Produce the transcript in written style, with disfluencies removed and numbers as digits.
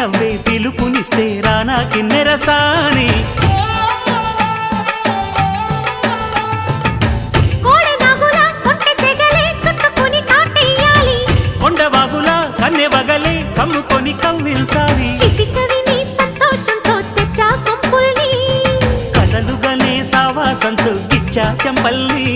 నవ్వే పిలుపునిస్తే రానా కిన్నెరసాని కొండవాగులా కన్నె వగలే కమ్ముకొని కవ్వించాలి కలలుగనే సావాసంతో గిచ్చా చెంపల్ని